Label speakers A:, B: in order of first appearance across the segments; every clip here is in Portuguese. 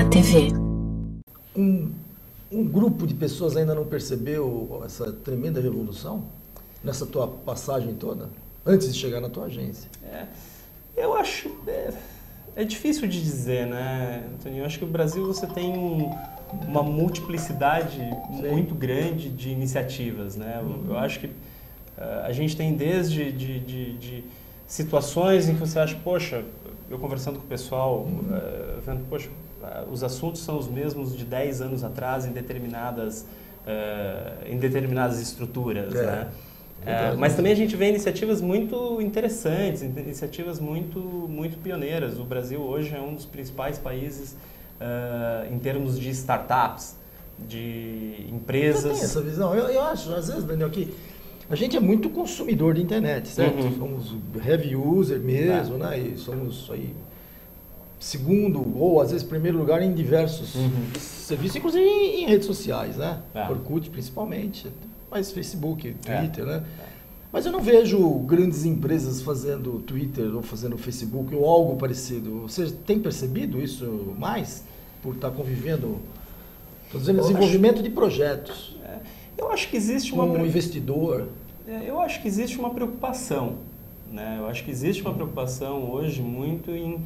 A: Gazeta TV.
B: Um grupo de pessoas ainda não percebeu essa tremenda revolução nessa tua passagem toda, antes de chegar na tua agência?
C: Eu acho... É difícil de dizer, né, Antônio? Eu acho que o Brasil você tem uma multiplicidade muito grande de iniciativas, né? Eu acho que a gente tem desde de situações em que você acha, poxa, eu conversando com o pessoal, vendo, poxa, os assuntos são os mesmos de 10 anos atrás em determinadas estruturas, né? Mas também a gente vê iniciativas muito interessantes, iniciativas muito pioneiras. O Brasil hoje é um dos principais países em termos de startups, de empresas.
B: Você tem essa visão? Eu acho, às vezes, Daniel, que a gente é muito consumidor de internet, certo? Somos heavy user mesmo, né? E somos aí segundo ou às vezes primeiro lugar em diversos serviços, inclusive em redes sociais, né? Orkut principalmente, mas Facebook, Twitter, né? Mas eu não vejo grandes empresas fazendo Twitter ou fazendo Facebook ou algo parecido. Você tem percebido isso mais por estar convivendo? Estou dizendo desenvolvimento de projetos.
C: Eu acho que existe
B: um investidor.
C: Eu acho que existe uma preocupação, né? Eu acho que existe uma preocupação hoje muito em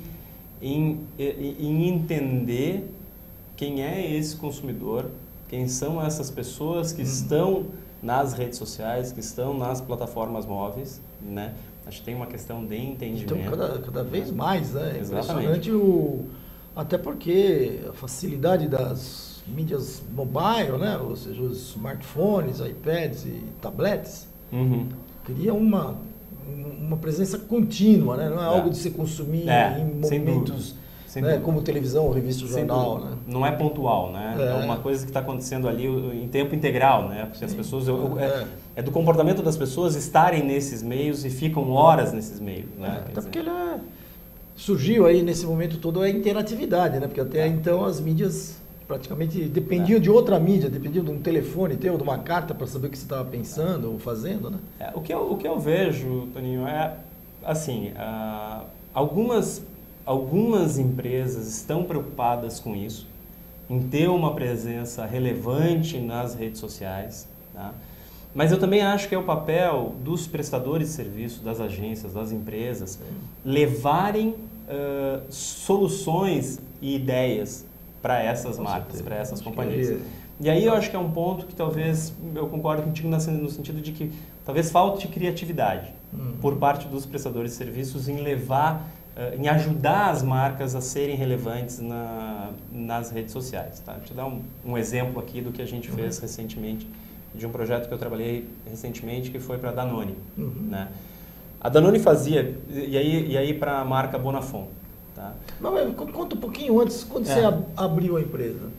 C: entender quem é esse consumidor, quem são essas pessoas que estão nas redes sociais, que estão nas plataformas móveis, né? Acho que tem uma questão de entendimento.
B: Então, cada vez mais, né?
C: Exatamente.
B: Impressionante até porque a facilidade das mídias mobile, né? Ou seja, os smartphones, iPads e tablets, cria uma presença contínua, né? Não é algo de se consumir em momentos, né? Como televisão, revista, jornal, né?
C: Não é pontual, né? É uma coisa que está acontecendo ali em tempo integral, né? Porque as pessoas, é do comportamento das pessoas estarem nesses meios e ficam horas nesses meios, né?
B: Até porque surgiu aí nesse momento todo a interatividade, né? Porque até então as mídias praticamente dependiam de outra mídia, dependiam de um telefone teu, de uma carta para saber o que você estava pensando ou fazendo, né?
C: O que eu vejo, Toninho, é assim, algumas empresas estão preocupadas com isso, em ter uma presença relevante nas redes sociais, tá? Mas eu também acho que é o papel dos prestadores de serviço, das agências, das empresas, levarem soluções e ideias para essas marcas, para essas companhias. E aí eu acho que é um ponto que talvez, eu concordo contigo no sentido de que talvez falte criatividade por parte dos prestadores de serviços em levar, em ajudar as marcas a serem relevantes nas redes sociais. Tá? Vou te dar um exemplo aqui do que a gente fez recentemente, de um projeto que eu trabalhei recentemente, que foi para a Danone. Né? A Danone fazia, e aí para a marca Bonafont. Tá?
B: Mas conta um pouquinho antes, quando você abriu a empresa.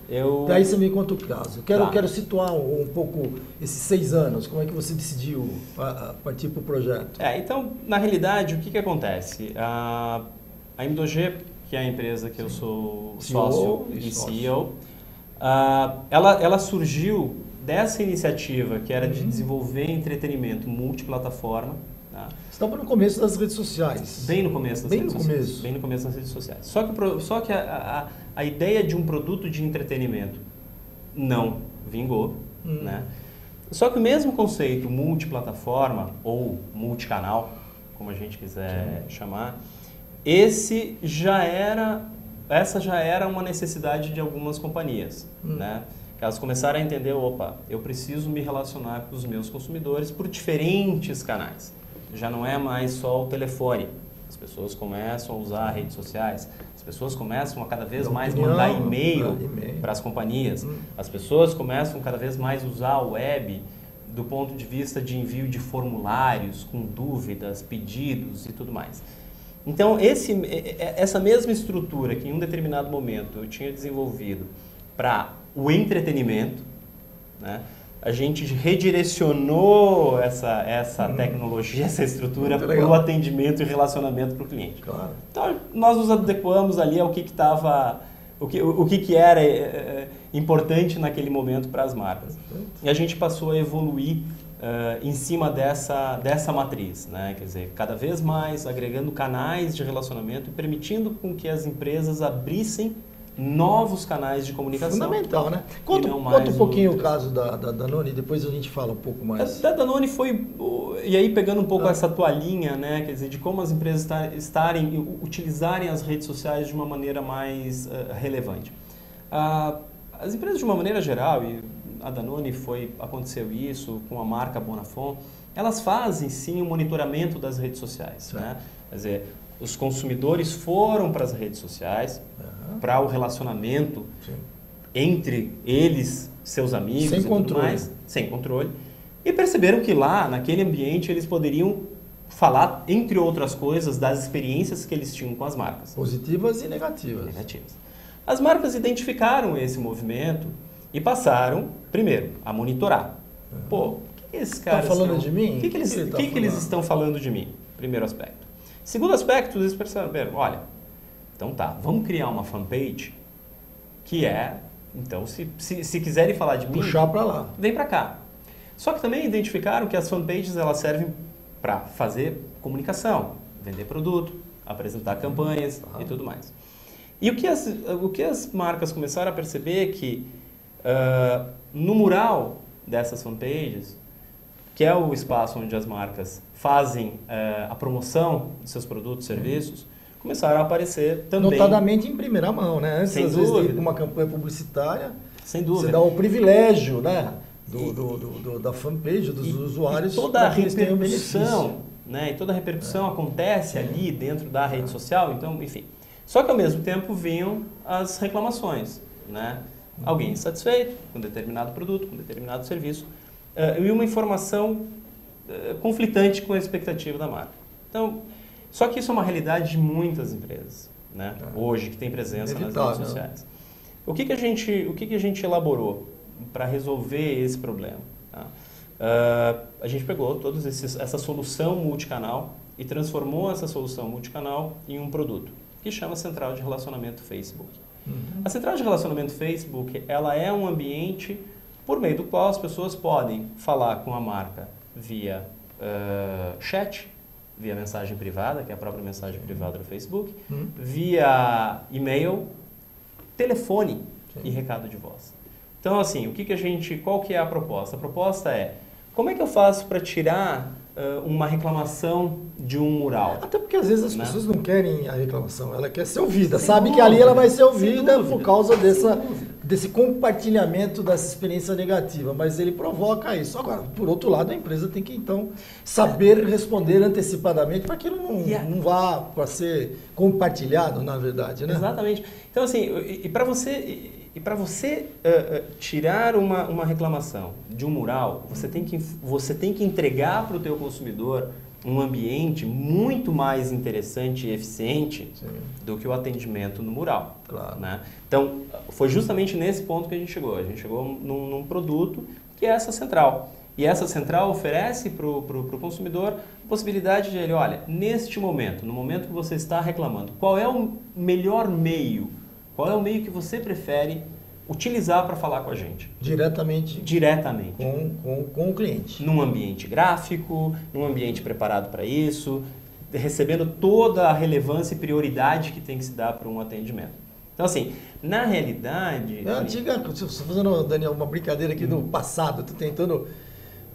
B: Daí você me conta o caso. Quero situar um pouco esses 6 anos, como é que você decidiu partir para o projeto?
C: Então, na realidade, o que acontece? A M2G, que é a empresa que eu sou sócio e CEO, ela surgiu dessa iniciativa que era de desenvolver entretenimento multiplataforma.
B: Estava no começo das redes sociais.
C: Bem no começo das redes sociais. Bem no começo das redes sociais. Só que a ideia de um produto de entretenimento não vingou, né? Só que o mesmo conceito multiplataforma ou multicanal, como a gente quiser chamar, essa já era uma necessidade de algumas companhias, né? Elas começaram a entender, eu preciso me relacionar com os meus consumidores por diferentes canais. Já não é mais só o telefone. As pessoas começam a usar redes sociais. As pessoas começam a cada vez mais mandar e-mail para as companhias. As pessoas começam cada vez mais a usar a web do ponto de vista de envio de formulários com dúvidas, pedidos e tudo mais. Então, essa mesma estrutura que em um determinado momento eu tinha desenvolvido para o entretenimento, né? A gente redirecionou essa tecnologia, essa estrutura para o atendimento e relacionamento para o cliente.
B: Claro.
C: Então, nós nos adequamos ali ao que era importante naquele momento para as marcas. E a gente passou a evoluir em cima dessa matriz, né? Quer dizer, cada vez mais agregando canais de relacionamento e permitindo com que as empresas abrissem novos canais de comunicação.
B: Fundamental, né? Conta um pouquinho o caso da Danone, depois a gente fala um pouco mais.
C: Da Danone foi, e aí pegando um pouco essa toalhinha, né, quer dizer, de como as empresas utilizarem as redes sociais de uma maneira mais relevante. As empresas de uma maneira geral, e a Danone aconteceu isso com a marca Bonafont, elas fazem sim o monitoramento das redes sociais, né? Quer dizer, os consumidores foram para as redes sociais, para o relacionamento entre eles, seus amigos
B: sem controle.
C: Mais, sem controle, e perceberam que lá, naquele ambiente, eles poderiam falar, entre outras coisas, das experiências que eles tinham com as marcas.
B: Positivas e negativas.
C: As marcas identificaram esse movimento e passaram, primeiro, a monitorar. Pô, o que esses caras
B: estão falando de mim?
C: O que eles estão falando de mim? Primeiro aspecto. Segundo aspecto, eles perceberam, olha, então tá, vamos criar uma fanpage que então, se quiserem falar de mim...
B: Puxar para lá.
C: Vem para cá. Só que também identificaram que as fanpages, elas servem para fazer comunicação, vender produto, apresentar campanhas e tudo mais. E o que as marcas começaram a perceber é que no mural dessas fanpages, que é o espaço onde as marcas fazem a promoção de seus produtos e serviços, começaram a aparecer também...
B: Notadamente em primeira mão, né? Antes, às vezes, de ir para uma campanha publicitária,
C: sem dúvida,
B: você dá o privilégio, né? Da fanpage, dos usuários.
C: E toda a repercussão, né? E toda a repercussão acontece ali dentro da rede social, então, enfim. Só que, ao mesmo tempo, vinham as reclamações, né? Alguém insatisfeito com determinado produto, com determinado serviço, e uma informação conflitante com a expectativa da marca. Então, só que isso é uma realidade de muitas empresas, né? Hoje, que tem presença nas redes sociais. O que a gente elaborou para resolver esse problema? Tá? A gente pegou toda essa solução multicanal e transformou essa solução multicanal em um produto, que chama Central de Relacionamento Facebook. A Central de Relacionamento Facebook, ela é um ambiente por meio do qual as pessoas podem falar com a marca via chat, via mensagem privada, que é a própria mensagem privada do Facebook, via e-mail, telefone e recado de voz. Então, assim, qual que é a proposta? A proposta é, como é que eu faço para tirar uma reclamação de um mural?
B: Até porque às vezes as pessoas não querem a reclamação, ela quer ser ouvida, sabe que ali ela vai ser ouvida por causa desse compartilhamento dessa experiência negativa, mas ele provoca isso. Agora, por outro lado, a empresa tem que então saber responder antecipadamente para que aquilo não vá para ser compartilhado, na verdade, né?
C: Exatamente. Então, assim, e para você tirar uma reclamação de um mural, você tem que entregar para o teu consumidor um ambiente muito mais interessante e eficiente do que o atendimento no mural.
B: Claro.
C: Né? Então, foi justamente nesse ponto que a gente chegou. A gente chegou num produto que é essa central. E essa central oferece para o consumidor a possibilidade de ele, olha, neste momento, no momento que você está reclamando, qual é o melhor meio? Qual é o meio que você prefere utilizar para falar com a gente?
B: Diretamente. Com o cliente.
C: Num ambiente gráfico, num ambiente preparado para isso, recebendo toda a relevância e prioridade que tem que se dar para um atendimento. Então, assim, na realidade...
B: Estou fazendo, Daniel, uma brincadeira aqui do passado, estou tentando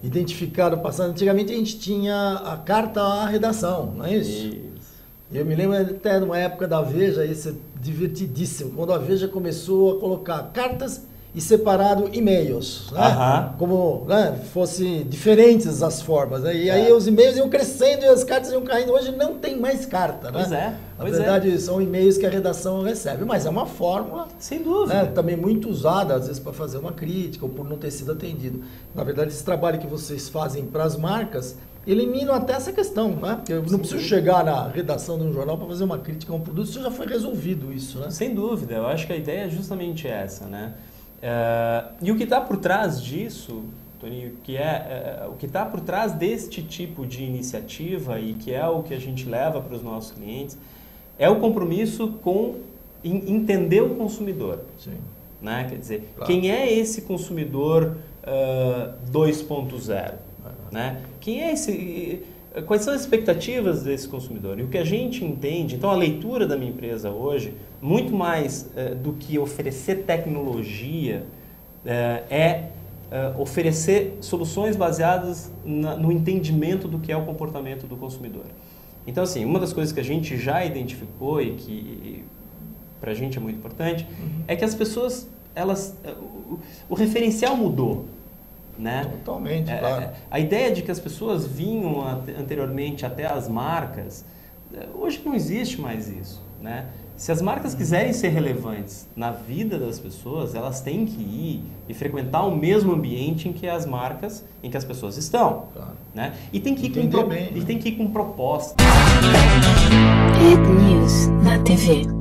B: identificar o passado. Antigamente a gente tinha a carta à redação, não é isso?
C: Isso.
B: Eu me lembro até de uma época da Veja, isso é divertidíssimo, quando a Veja começou a colocar cartas e separado e-mails, né? Como fosse diferentes as formas. Né? E aí os e-mails iam crescendo e as cartas iam caindo. Hoje não tem mais carta.
C: Pois
B: né? Na verdade, são e-mails que a redação recebe, mas é uma fórmula,
C: sem dúvida,
B: né? Também muito usada, às vezes, para fazer uma crítica ou por não ter sido atendido. Na verdade, esse trabalho que vocês fazem para as marcas eliminam até essa questão, né? Porque eu não preciso chegar na redação de um jornal para fazer uma crítica a um produto, isso já foi resolvido, isso, né?
C: Sem dúvida, eu acho que a ideia é justamente essa, né? E o que está por trás disso, Tony, o que está por trás deste tipo de iniciativa e que é o que a gente leva para os nossos clientes, é o compromisso com entender o consumidor.
B: Sim.
C: Né? Quer dizer, quem é esse consumidor 2.0? Né? Quem é esse... quais são as expectativas desse consumidor? E o que a gente entende, então a leitura da minha empresa hoje, muito mais do que oferecer tecnologia, oferecer soluções baseadas no entendimento do que é o comportamento do consumidor. Então, assim, uma das coisas que a gente já identificou e que para a gente é muito importante, é que as pessoas, o referencial mudou. Né?
B: Totalmente, claro.
C: A ideia de que as pessoas vinham anteriormente até as marcas, hoje não existe mais isso, né? Se as marcas quiserem ser relevantes na vida das pessoas, elas têm que ir e frequentar o mesmo ambiente em que as marcas, em que as pessoas estão, claro. Né? E tem que ir com proposta.
A: Hit News na TV.